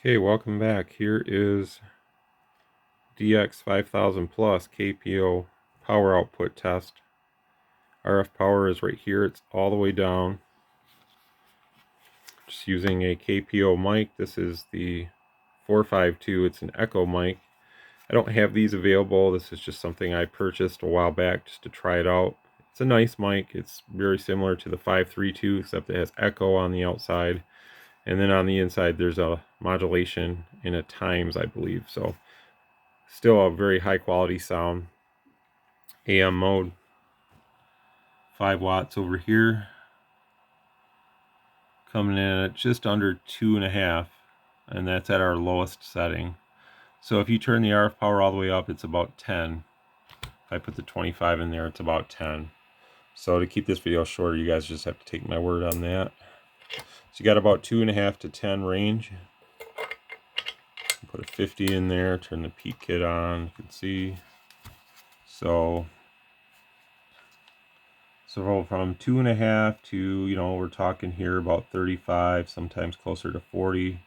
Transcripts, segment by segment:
Okay, welcome back. Here is DX-5000 Plus KPO power output test. RF power is right here. It's all the way down. Just using a KPO mic. This is the 452. It's an Echo mic. I don't have these available. This is just something I purchased a while back just to try it out. It's a nice mic. It's very similar to the 532, except it has echo on the outside. And then on the inside, there's a modulation and a times, I believe. So still a very high quality sound. AM mode, 5 watts over here, coming in at just under 2.5, and that's at our lowest setting. So if you turn the RF power all the way up, it's about 10. If I put the 25 in there, it's about 10. So to keep this video shorter, you guys just have to take my word on that. So you got about 2.5 to 10 range. Put a 50 in there, turn the peak kit on, you can see. So from 2.5 to, we're talking here about 35, sometimes closer to 40.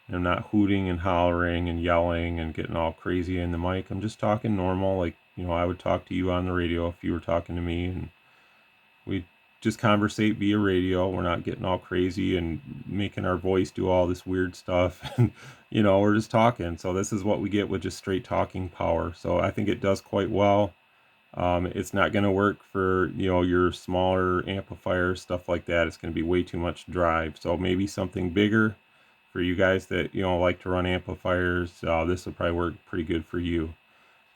And I'm not hooting and hollering and yelling and getting all crazy in the mic. I'm just talking normal, like, I would talk to you on the radio if you were talking to me, and we just conversate via radio. We're not getting all crazy and making our voice do all this weird stuff. And, we're just talking. So this is what we get with just straight talking power. So I think it does quite well. It's not going to work for, your smaller amplifiers, stuff like that. It's going to be way too much drive. So maybe something bigger for you guys that, like to run amplifiers. This will probably work pretty good for you.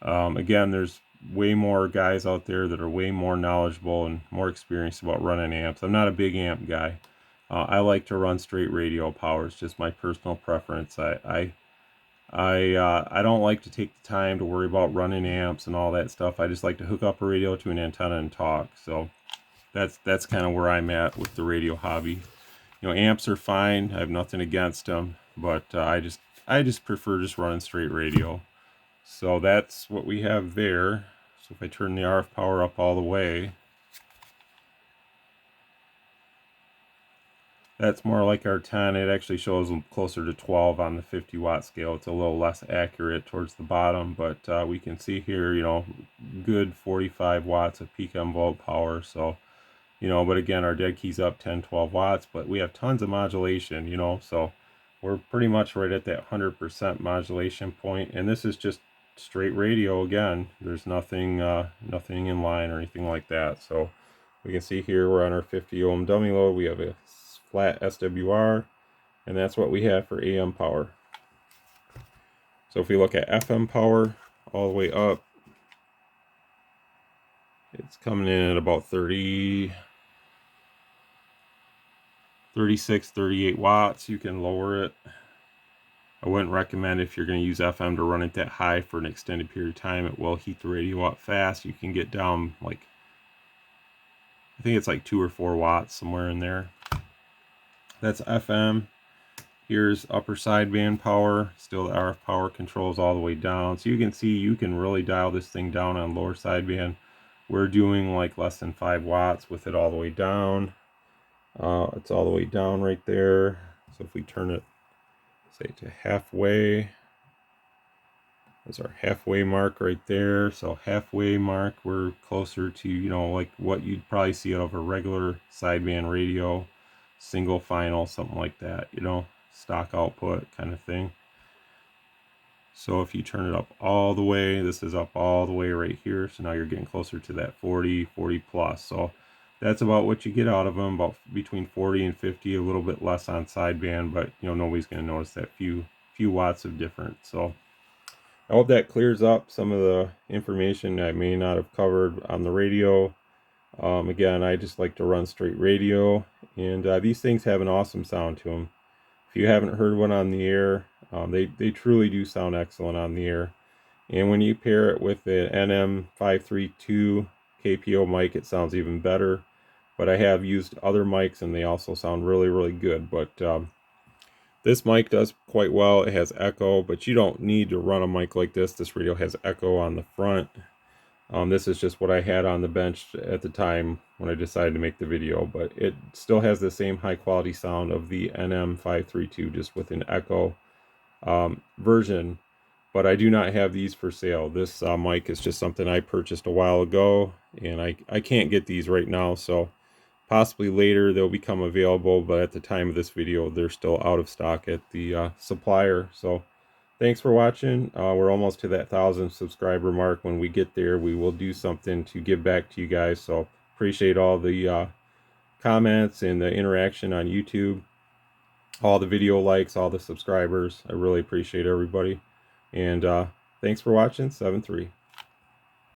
Again, there's way more guys out there that are way more knowledgeable and more experienced about running amps. I'm not a big amp guy. I like to run straight radio power. It's just my personal preference. I don't like to take the time to worry about running amps and all that stuff. I just like to hook up a radio to an antenna and talk. So that's kind of where I'm at with the radio hobby. Amps are fine. I have nothing against them, but I just prefer just running straight radio. So that's what we have there. So if I turn the RF power up all the way, that's more like our 10. It actually shows closer to 12 on the 50 watt scale. It's a little less accurate towards the bottom, but we can see here, good 45 watts of peak envelope power. So, but again, our dead key's up 10, 12 watts, but we have tons of modulation, so we're pretty much right at that 100% modulation point. And this is just straight radio again. There's nothing in line or anything like that. So we can see here we're on our 50 ohm dummy load. We have a flat SWR, and that's what we have for AM power. So if we look at FM power all the way up, it's coming in at about 36, 38 watts. You can lower it. I wouldn't recommend if you're going to use FM to run it that high for an extended period of time. It will heat the radio up fast. You can get down I think it's like 2 or 4 watts, somewhere in there. That's FM. Here's upper sideband power. Still the RF power controls all the way down. So you can see you can really dial this thing down on lower sideband. We're doing like less than 5 watts with it all the way down. It's all the way down right there. So if we turn it, say, to halfway, that's our halfway mark right there. So halfway mark, we're closer to, like what you'd probably see out of a regular sideband radio, single final, something like that, stock output kind of thing. So if you turn it up all the way, this is up all the way right here. So now you're getting closer to that 40 plus. So that's about what you get out of them, about between 40 and 50, a little bit less on sideband, but nobody's going to notice that few watts of difference. So I hope that clears up some of the information I may not have covered on the radio. Again, I just like to run straight radio, and these things have an awesome sound to them. If you haven't heard one on the air, they truly do sound excellent on the air. And when you pair it with the NM532 KPO mic, it sounds even better. But I have used other mics, and they also sound really, really good. But this mic does quite well. It has echo, but you don't need to run a mic like this. This radio has echo on the front. This is just what I had on the bench at the time when I decided to make the video, but it still has the same high quality sound of the NM532, just with an echo. version, but I do not have these for sale. This mic is just something I purchased a while ago, and I can't get these right now, so possibly later they'll become available, but at the time of this video they're still out of stock at the supplier. So thanks for watching. We're almost to that 1,000 subscriber mark. When we get there, we will do something to give back to you guys. So appreciate all the comments and the interaction on YouTube, all the video likes, all the subscribers. I really appreciate everybody. And thanks for watching. 7-3.